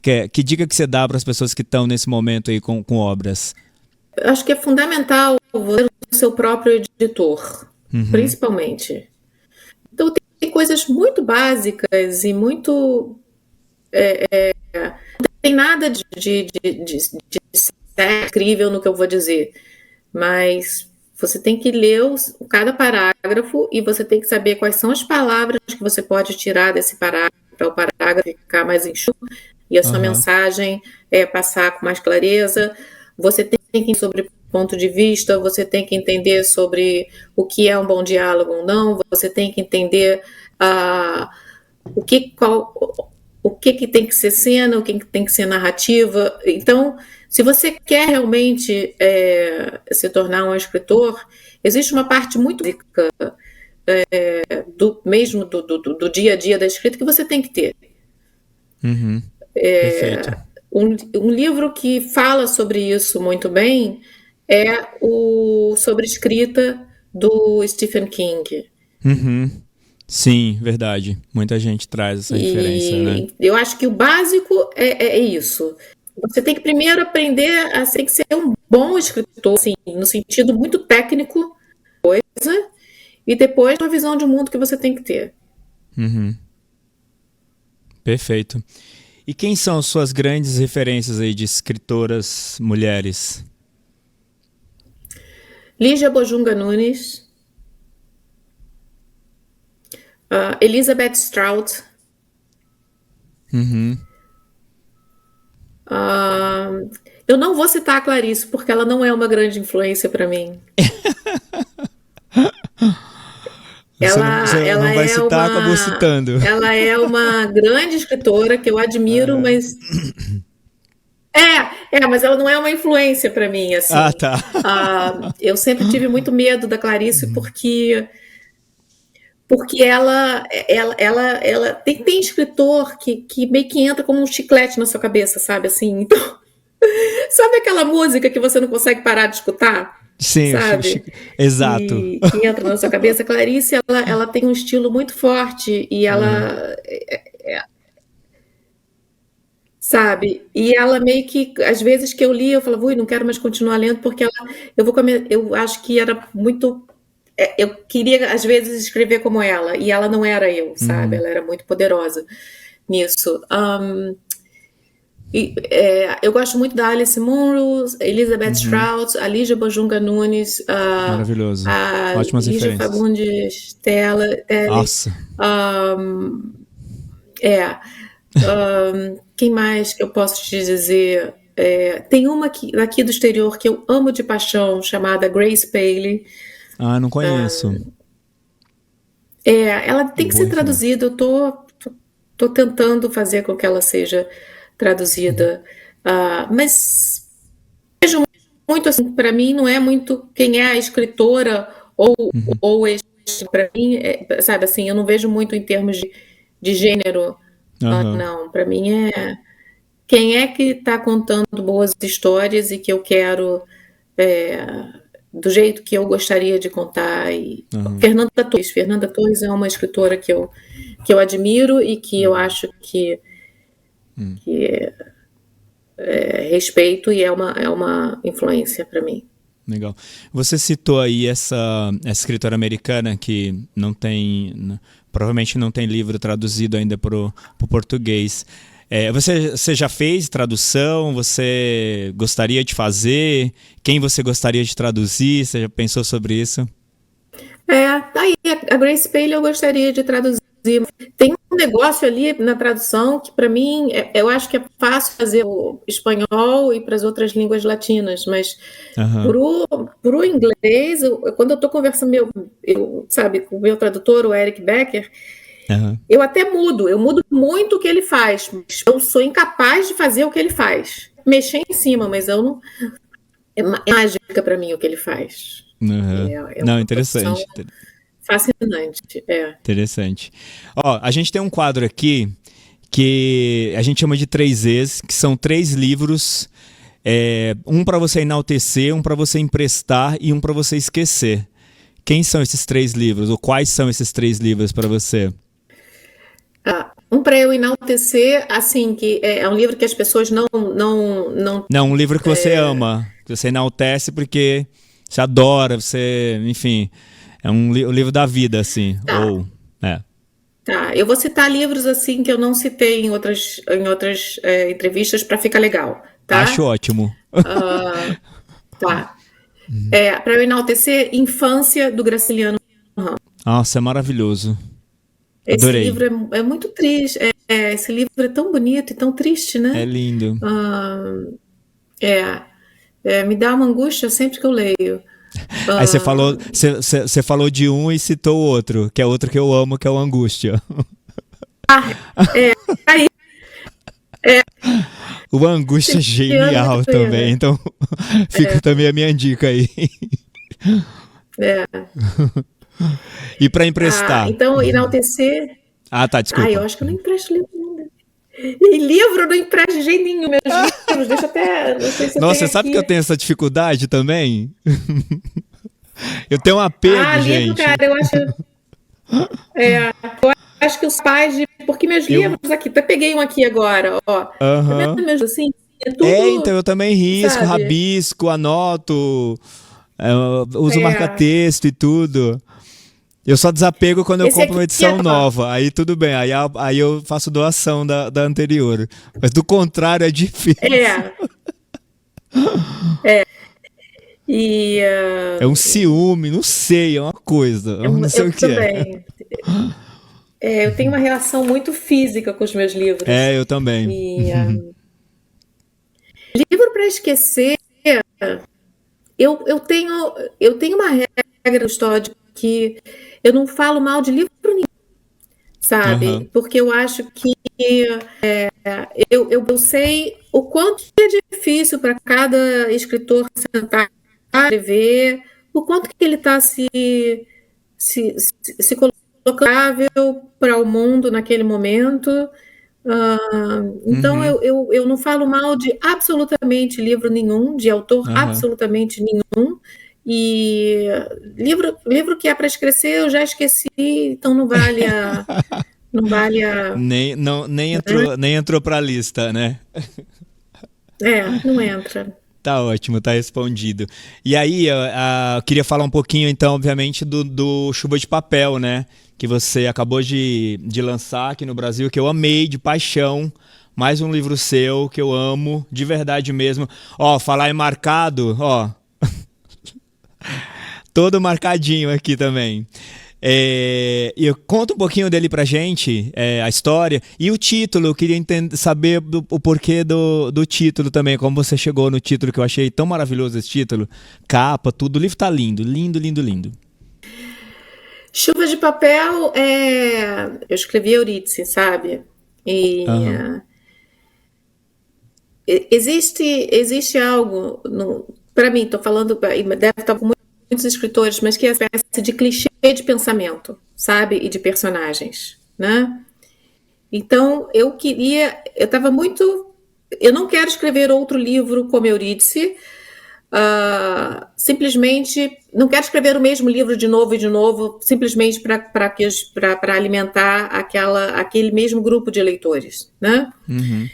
Que dica que você dá para as pessoas que estão nesse momento aí com obras? Eu acho que é fundamental você ser o seu próprio editor, principalmente. Então tem coisas muito básicas e muito... não tem nada de incrível no que eu vou dizer, mas você tem que ler cada parágrafo e você tem que saber quais são as palavras que você pode tirar desse parágrafo para o parágrafo ficar mais enxuto e a sua mensagem passar com mais clareza. Você tem que entender sobre ponto de vista, você tem que entender sobre o que é um bom diálogo ou não, você tem que entender o que tem que ser cena, o que tem que ser narrativa. Então, se você quer realmente se tornar um escritor, existe uma parte muito rica do dia a dia da escrita que você tem que ter. Perfeito. Um livro que fala sobre isso muito bem é o Sobre Escrita, do Stephen King. Sim, verdade. Muita gente traz essa referência, né? Eu acho que o básico é isso. Você tem que primeiro aprender a ser, que ser um bom escritor, assim, no sentido muito técnico, coisa, e depois uma visão de mundo que você tem que ter. Uhum. Perfeito. E quem são suas grandes referências aí de escritoras mulheres? Lígia Bojunga Nunes, Elizabeth Strout, Uhum. eu não vou citar a Clarice, porque ela não é uma grande influência para mim. Você não vai citar, acabou citando. Ela é uma grande escritora que eu admiro, mas mas ela não é uma influência para mim, assim. Ah, tá. Eu sempre tive muito medo da Clarice porque ela tem escritor que meio que entra como um chiclete na sua cabeça, sabe, assim. Então, sabe aquela música que você não consegue parar de escutar? Sim, Sabe? exato. Que entra na sua cabeça. A Clarice, ela tem um estilo muito forte e ela sabe? E ela meio que, às vezes que eu li, eu falava, ui, não quero mais continuar lendo, porque eu acho que era muito. Eu queria, às vezes, escrever como ela, e ela não era eu, sabe? Ela era muito poderosa nisso. Eu gosto muito da Alice Munro, Elizabeth Strout, a Lígia Bojunga Nunes, Maravilhoso. a Ótimas Lígia referências. Fagundes Telle. Nossa. Quem mais que eu posso te dizer? Tem uma aqui do exterior que eu amo de paixão, chamada Grace Paley. Ah, não conheço. Ela tem que Boa ser traduzida, eu tô tentando fazer com que ela seja traduzida. Mas vejo muito assim, para mim não é muito quem é a escritora ou para mim, sabe assim, eu não vejo muito em termos de gênero. Não, para mim quem é que está contando boas histórias e que eu quero do jeito que eu gostaria de contar. Fernanda Torres é uma escritora que eu admiro e que eu acho que respeito e é uma influência para mim. Legal. Você citou aí essa escritora americana que provavelmente não tem livro traduzido ainda para o português. Você já fez tradução? Você gostaria de fazer? Quem você gostaria de traduzir? Você já pensou sobre isso? A Grace Paley eu gostaria de traduzir. Tem um negócio ali na tradução que para mim, eu acho que é fácil fazer o espanhol e para as outras línguas latinas, mas pro inglês, quando eu estou conversando sabe, com o meu tradutor, o Eric Becker, eu até eu mudo muito o que ele faz, mas eu sou incapaz de fazer o que ele faz. Mexer em cima, mas eu não. É mágica para mim o que ele faz. Não, interessante. Fascinante. Interessante. A gente tem um quadro aqui que a gente chama de 3Es, que são 3 livros, um para você enaltecer, um para você emprestar e um para você esquecer. Quem são esses 3 livros? Ou quais são esses 3 livros para você? Um para eu enaltecer, assim, que é um livro que as pessoas não... Não, um livro que você ama, que você enaltece porque você adora, você, enfim, é um livro da vida, assim. Tá, eu vou citar livros, assim, que eu não citei em outras entrevistas para ficar legal, tá? Acho ótimo. Tá. Para eu enaltecer, Infância, do Graciliano Ramos. Nossa, é maravilhoso. Adorei. Esse livro é muito triste. Esse livro é tão bonito e tão triste, né? É lindo. Me dá uma angústia sempre que eu leio. Aí você falou de um e citou o outro, que é outro que eu amo, que é o Angústia. O Angústia é genial também, então fica também a minha dica aí. E para emprestar? Então, enaltecer... tá, desculpa. Eu acho que eu não empresto livro ainda. E livro eu não empresto de jeito nenhum. Meus livros, deixa até... Não sei se Nossa, você sabe que eu tenho essa dificuldade também? Eu tenho um apego, gente. Livro, cara, eu acho... eu acho que os pais... Porque meus livros aqui... Eu peguei um aqui agora, ó. Tá vendo meus assim? Então tudo, eu também risco, sabe? rabisco, anoto, uso É, marca-texto e tudo. Eu só desapego quando eu esse compro uma aqui é, edição ó, nova. Aí tudo bem, aí eu faço doação da anterior. Mas do contrário é difícil. é, e É um ciúme, não sei, é uma coisa. Eu não sei eu o que é. também. É, eu tenho uma relação muito física com os meus livros. Eu também. E livro para esquecer, eu tenho uma regra histórica que eu não falo mal de livro nenhum, Aham. sabe? Porque eu acho que eu sei o quanto é difícil para cada escritor sentar e escrever, o quanto que ele está se colocável para o mundo naquele momento. Então Uhum. eu não falo mal de absolutamente livro nenhum, de autor Aham. absolutamente nenhum. E livro que é para esquecer, eu já esqueci, então não vale a, Nem, não, nem entrou pra lista, né? não entra. Tá ótimo, tá respondido. E aí, eu queria falar um pouquinho, então, obviamente, do Chuva de Papel, né? Que você acabou de lançar aqui no Brasil, que eu amei de paixão. Mais um livro seu que eu amo, de verdade mesmo. Ó, falar em marcado, ó, todo marcadinho aqui também. E conta um pouquinho dele pra gente, a história e o título. Eu queria saber o porquê do título também, como você chegou no título, que eu achei tão maravilhoso esse título. Capa, tudo. O livro tá lindo, lindo, lindo, lindo. Chuva de Papel, eu escrevi Eurídice, sabe? E Aham. existe algo, para mim, estou falando, deve estar com muitos escritores, mas que é uma espécie de clichê de pensamento, sabe? E de personagens, né? Então, eu estava muito. Eu não quero escrever outro livro como Eurídice, simplesmente não quero escrever o mesmo livro de novo e de novo, simplesmente para alimentar aquele mesmo grupo de leitores, né? Uhum.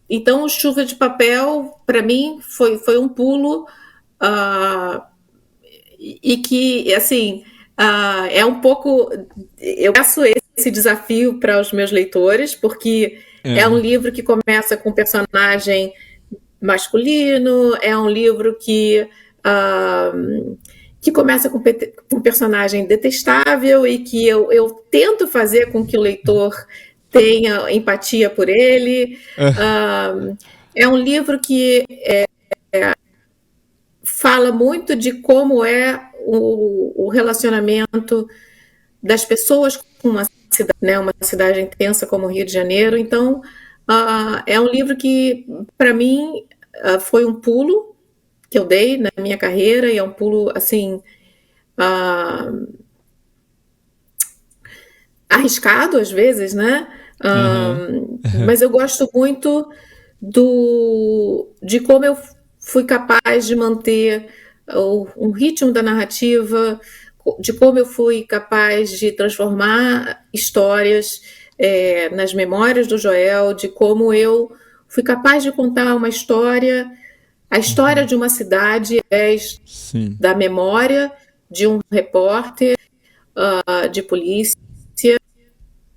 Então, Chuva de Papel, para mim, foi um pulo, uh, e que, assim, é um pouco. Eu peço esse desafio para os meus leitores, porque é um É. livro que começa com um personagem masculino, é um livro que começa com um personagem detestável e que eu tento fazer com que o leitor tenha empatia por ele. É um livro que fala muito de como é o relacionamento das pessoas com uma cidade, né, uma cidade intensa como o Rio de Janeiro. Então, é um livro que, para mim, foi um pulo que eu dei na minha carreira, e é um pulo, assim, arriscado às vezes, né? Aham. Mas eu gosto muito de como eu fui capaz de manter um ritmo da narrativa, de como eu fui capaz de transformar histórias nas memórias do Joel, de como eu fui capaz de contar uma história, a história Uhum. de uma cidade através Sim. da memória de um repórter de polícia,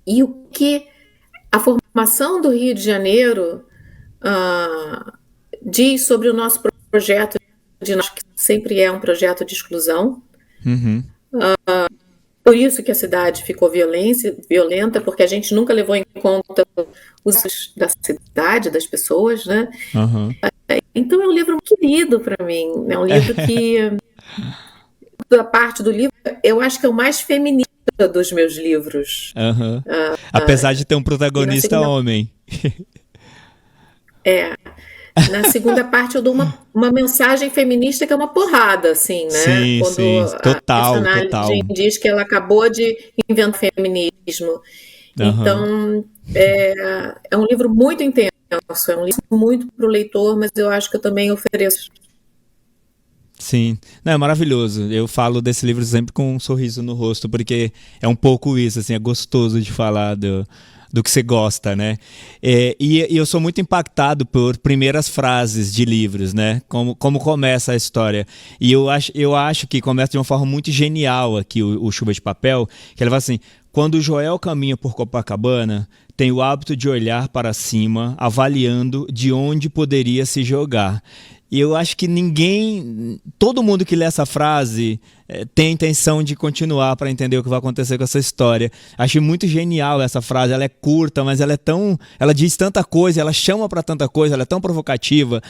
e o que a formação do Rio de Janeiro diz sobre o nosso projeto de que sempre é um projeto de exclusão. Uhum. Por isso que a cidade ficou violenta, porque a gente nunca levou em conta os usos da cidade, das pessoas, né? Aham. Então é um livro muito querido para mim. É um livro que, da parte do livro, eu acho que é o mais feminista dos meus livros. Aham. Apesar de ter um E na protagonista segunda, homem. é, na segunda parte eu dou uma mensagem feminista que é uma porrada, assim, né? Sim, Quando sim. a Total, personagem total. diz que ela acabou de inventar o feminismo. Aham. Então, é um livro muito intenso, é um livro muito para o leitor, mas eu acho que eu também ofereço Sim, não, é maravilhoso. Eu falo desse livro sempre com um sorriso no rosto, porque é um pouco isso, assim, é gostoso de falar do que você gosta, né? E eu sou muito impactado por primeiras frases de livros, né? Como começa a história. E eu acho que começa de uma forma muito genial aqui o Chuva de Papel, que ele fala assim: quando Joel caminha por Copacabana, tem o hábito de olhar para cima, avaliando de onde poderia se jogar. E eu acho que todo mundo que lê essa frase tem a intenção de continuar para entender o que vai acontecer com essa história. Achei muito genial essa frase, ela é curta, mas ela diz tanta coisa, ela chama para tanta coisa, ela é tão provocativa.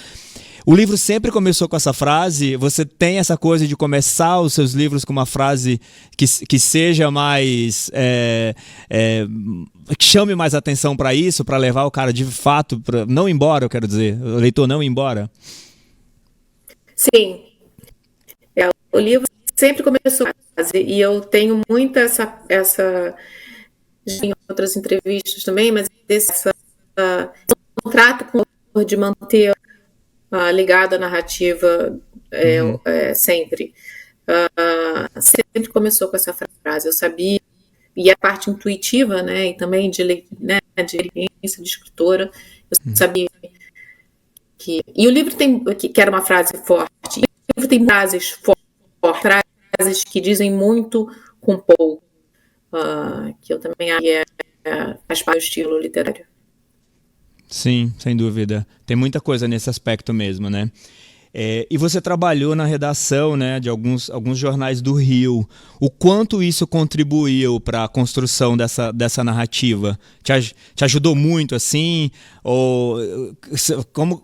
O livro sempre começou com essa frase. Você tem essa coisa de começar os seus livros com uma frase que seja mais... que chame mais atenção para isso, para levar o cara de fato, não ir embora, eu quero dizer, o leitor não ir embora. Sim, o livro sempre começou e eu tenho muito essa em outras entrevistas também, mas esse contrato com o autor de manter ligado à narrativa sempre. Sempre começou com essa frase. Eu sabia, e a parte intuitiva, né, e também de experiência de escritora, eu sabia e o livro tem, que era uma frase forte, e o livro tem frases fortes, frases que dizem muito com pouco, que eu também acho que faz parte do estilo literário. Sim, sem dúvida. Tem muita coisa nesse aspecto mesmo, né? E você trabalhou na redação, né, de alguns jornais do Rio. O quanto isso contribuiu para a construção dessa narrativa? Te ajudou muito, assim? Ou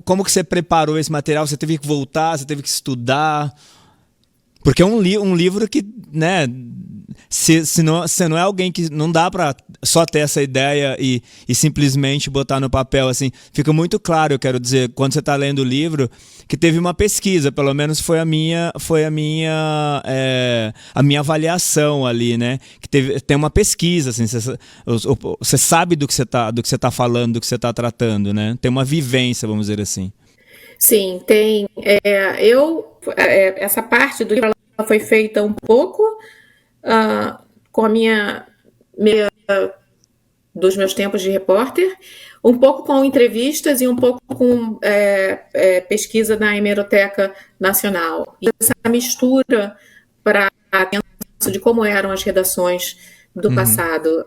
como que você preparou esse material? Você teve que voltar? Você teve que estudar? Porque é um livro que, né, se não é alguém que não dá para só ter essa ideia e simplesmente botar no papel, assim, fica muito claro, eu quero dizer, quando você está lendo o livro, que teve uma pesquisa, pelo menos foi a minha avaliação ali, né, que tem uma pesquisa, assim, você sabe do que você tá falando, do que você está tratando, né, tem uma vivência, vamos dizer assim. Sim, tem. Essa parte do livro ela foi feita um pouco com a minha dos meus tempos de repórter, um pouco com entrevistas e um pouco com pesquisa na Hemeroteca Nacional. E essa mistura para de como eram as redações do passado.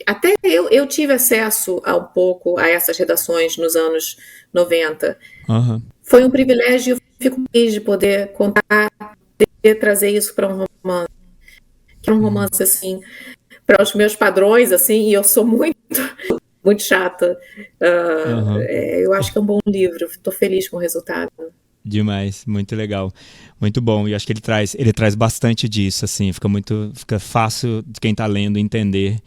Até eu tive acesso um pouco a essas redações nos anos 90. Uhum. Foi um privilégio, eu fico feliz de poder contar, de trazer isso para um romance. Que é um romance, assim, para os meus padrões, assim, e eu sou muito chata. Eu acho que é um bom livro, estou feliz com o resultado. Demais, muito legal, muito bom. E acho que ele traz bastante disso, assim, fica fácil de quem está lendo entender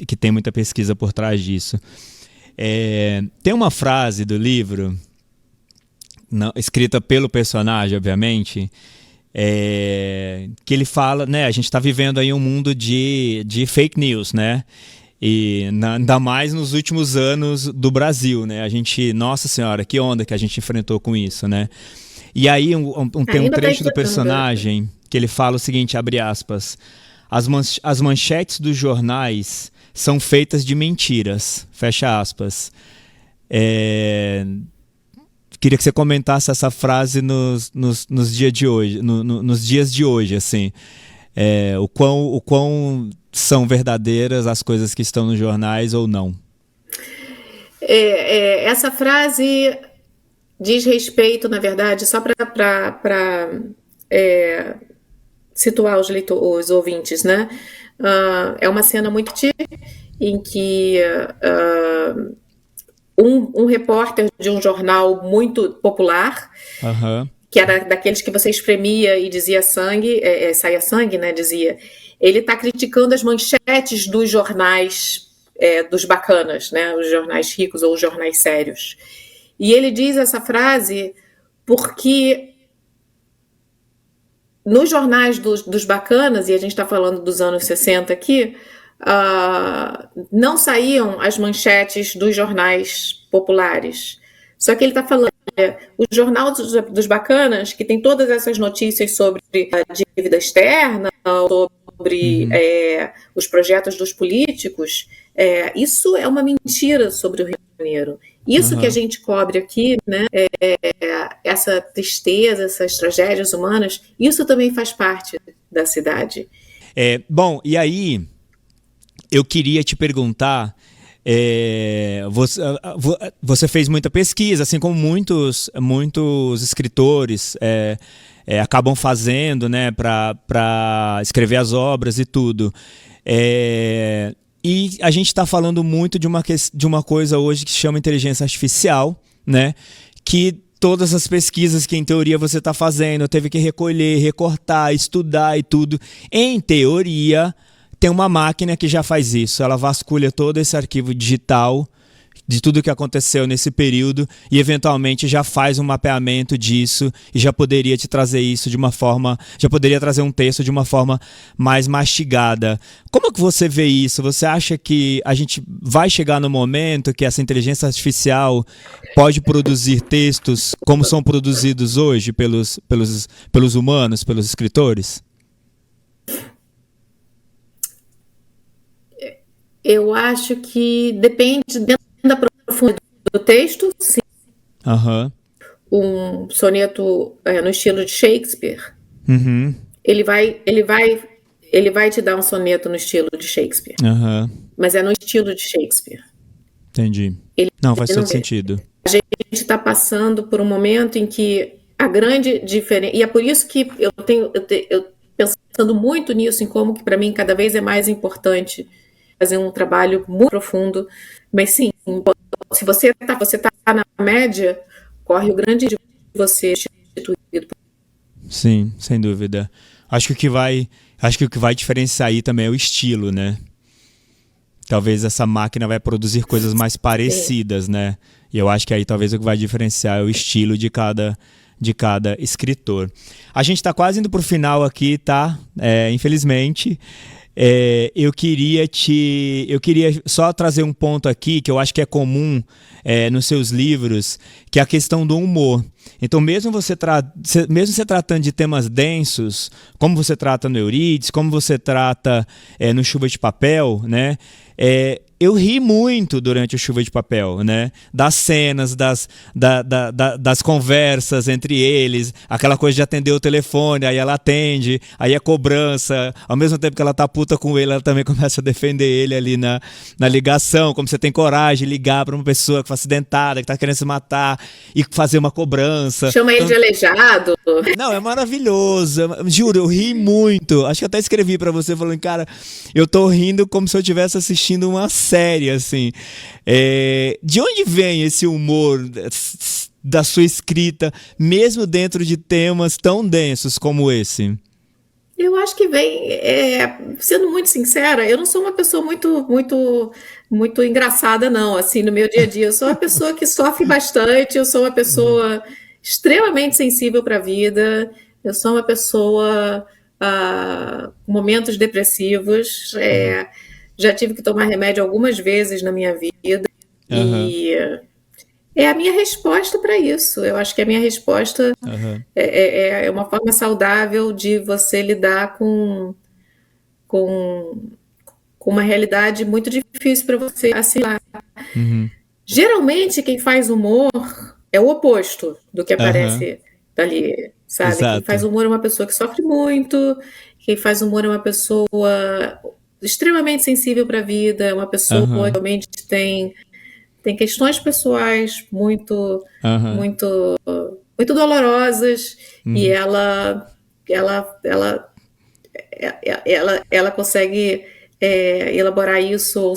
que tem muita pesquisa por trás disso. Tem uma frase do livro, escrita pelo personagem, obviamente, que ele fala, né, a gente está vivendo aí um mundo de fake news, né? E ainda mais nos últimos anos do Brasil, né? A gente, nossa senhora, que onda que a gente enfrentou com isso, né? E aí tem um trecho do personagem que ele fala o seguinte, abre aspas: as manchetes dos jornais são feitas de mentiras, fecha aspas. Queria que você comentasse essa frase nos dias de hoje, nos dias de hoje, assim, o quão são verdadeiras as coisas que estão nos jornais ou não. Essa frase diz respeito, na verdade, só para situar os ouvintes, né? É uma cena muito típica em que um repórter de um jornal muito popular, que era daqueles que você espremia e dizia sangue, saia sangue, né? Dizia. Ele está criticando as manchetes dos jornais dos bacanas, né? Os jornais ricos ou os jornais sérios. E ele diz essa frase porque nos jornais dos bacanas, e a gente está falando dos anos 60 aqui, não saíam as manchetes dos jornais populares. Só que ele está falando o Jornal dos Bacanas, que tem todas essas notícias sobre a dívida externa, sobre os projetos dos políticos, isso é uma mentira sobre o Rio de Janeiro. Isso que a gente cobre aqui, né, essa tristeza, essas tragédias humanas, isso também faz parte da cidade. Bom, e aí eu queria te perguntar, você fez muita pesquisa, assim como muitos escritores acabam fazendo, né, para escrever as obras e tudo. E a gente está falando muito de uma coisa hoje que se chama inteligência artificial, né? Que todas as pesquisas que em teoria você está fazendo, teve que recolher, recortar, estudar e tudo. Em teoria, tem uma máquina que já faz isso. Ela vasculha todo esse arquivo digital de tudo que aconteceu nesse período e eventualmente já faz um mapeamento disso e já poderia te trazer isso de uma forma, já poderia trazer um texto de uma forma mais mastigada. Como que você vê isso? Você acha que a gente vai chegar no momento que essa inteligência artificial pode produzir textos como são produzidos hoje pelos humanos, pelos escritores? Eu acho que depende da profundidade do texto, sim. Um soneto no estilo de Shakespeare, ele vai te dar um soneto no estilo de Shakespeare, mas é no estilo de Shakespeare. Entendi. Não, faz todo sentido. A gente está passando por um momento em que a grande diferença, e é por isso que eu pensando muito nisso, em como que para mim cada vez é mais importante fazer um trabalho muito profundo, mas sim, se você tá na média, corre o grande risco de você ser substituído. Sim, sem dúvida. Acho que o que vai diferenciar aí também é o estilo, né? Talvez essa máquina vai produzir coisas mais parecidas, né? E eu acho que aí talvez o que vai diferenciar é o estilo de cada escritor. A gente está quase indo para o final aqui, tá? Infelizmente. Eu queria só trazer um ponto aqui que eu acho que é comum nos seus livros, que é a questão do humor. Então, mesmo você tratando de temas densos, como você trata no Eurídice, como você trata no Chuva de Papel, né? Eu ri muito durante o Chuva de Papel, né? Das cenas, das conversas entre eles, aquela coisa de atender o telefone, aí ela atende, aí a cobrança, ao mesmo tempo que ela tá puta com ele, ela também começa a defender ele ali na ligação, como você tem coragem de ligar para uma pessoa que foi acidentada, que tá querendo se matar e fazer uma cobrança. Chama ele de aleijado. Não, é maravilhoso, juro, eu ri muito, acho que até escrevi para você falando, cara, eu tô rindo como se eu estivesse assistindo uma série, assim. De onde vem esse humor da sua escrita, mesmo dentro de temas tão densos como esse? Eu acho que vem, sendo muito sincera, eu não sou uma pessoa muito engraçada, não, assim, no meu dia a dia. Eu sou uma pessoa que sofre bastante, eu sou uma pessoa extremamente sensível para a vida, eu sou uma pessoa com momentos depressivos, já tive que tomar remédio algumas vezes na minha vida, e é a minha resposta para isso. Eu acho que a minha resposta é uma forma saudável de você lidar com uma realidade muito difícil para você assimilar. Geralmente, quem faz humor é o oposto do que aparece dali, sabe? Exato. Quem faz humor é uma pessoa que sofre muito, quem faz humor é uma pessoa extremamente sensível para a vida, é uma pessoa que realmente tem questões pessoais muito dolorosas, e ela consegue elaborar isso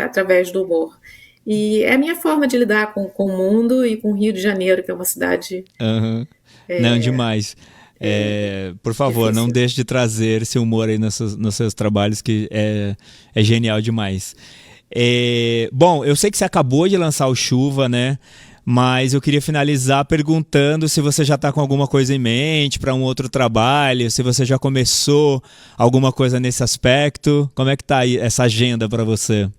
através do humor. E é a minha forma de lidar com o mundo e com o Rio de Janeiro, que é uma cidade... Não, demais. Por favor, difícil. Não deixe de trazer esse humor aí nos seus trabalhos, que é genial demais. Bom, eu sei que você acabou de lançar o Chuva, né? Mas eu queria finalizar perguntando se você já está com alguma coisa em mente para um outro trabalho, se você já começou alguma coisa nesse aspecto. Como é que está aí essa agenda para você?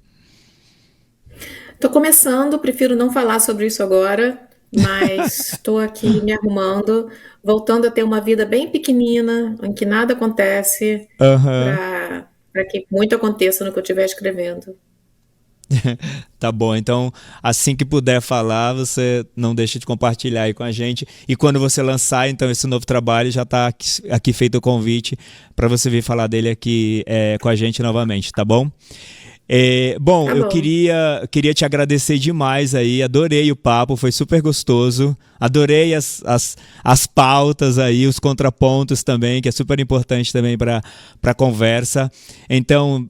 Estou começando, prefiro não falar sobre isso agora, mas estou aqui me arrumando, voltando a ter uma vida bem pequenina, em que nada acontece, Aham. para que muito aconteça no que eu estiver escrevendo. Tá bom, então assim que puder falar, você não deixa de compartilhar aí com a gente. E quando você lançar então esse novo trabalho, já está aqui feito o convite para você vir falar dele aqui com a gente novamente, tá bom? Bom, Tá eu bom. queria te agradecer demais aí, adorei o papo, foi super gostoso, adorei as pautas aí, os contrapontos também, que é super importante também para a conversa. Então,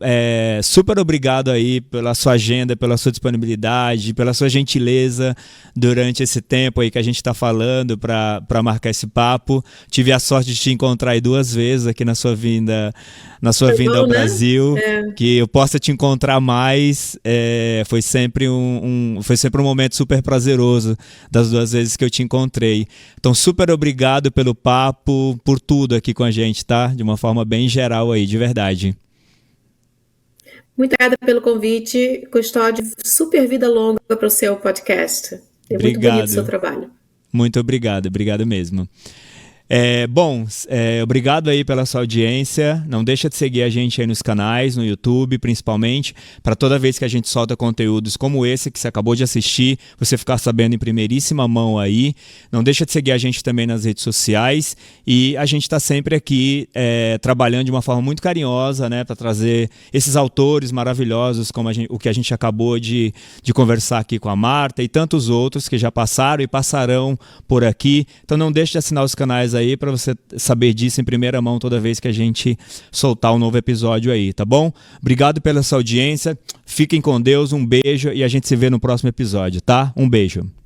super obrigado aí pela sua agenda, pela sua disponibilidade, pela sua gentileza durante esse tempo aí que a gente está falando para marcar esse papo. Tive a sorte de te encontrar aí 2 vezes aqui na sua Foi vinda ao bom, né? Brasil, É. que eu possa te encontrar mais. Foi sempre um momento super prazeroso das 2 vezes que eu te encontrei. Então, super obrigado pelo papo, por tudo aqui com a gente, tá? De uma forma bem geral aí, de verdade. Muito obrigada pelo convite, Custódio. Super vida longa para o seu podcast. É muito bonito o seu Obrigado. trabalho. Muito obrigado, obrigado mesmo. Bom, obrigado aí pela sua audiência. Não deixa de seguir a gente aí nos canais, no YouTube principalmente, para toda vez que a gente solta conteúdos como esse que você acabou de assistir, você ficar sabendo em primeiríssima mão aí. Não deixa de seguir a gente também nas redes sociais e a gente está sempre aqui trabalhando de uma forma muito carinhosa, né, para trazer esses autores maravilhosos como o que a gente acabou de conversar aqui com a Marta e tantos outros que já passaram e passarão por aqui. Então não deixe de assinar os canais aí para você saber disso em primeira mão toda vez que a gente soltar um novo episódio aí, tá bom? Obrigado pela sua audiência, fiquem com Deus, um beijo e a gente se vê no próximo episódio, tá? Um beijo.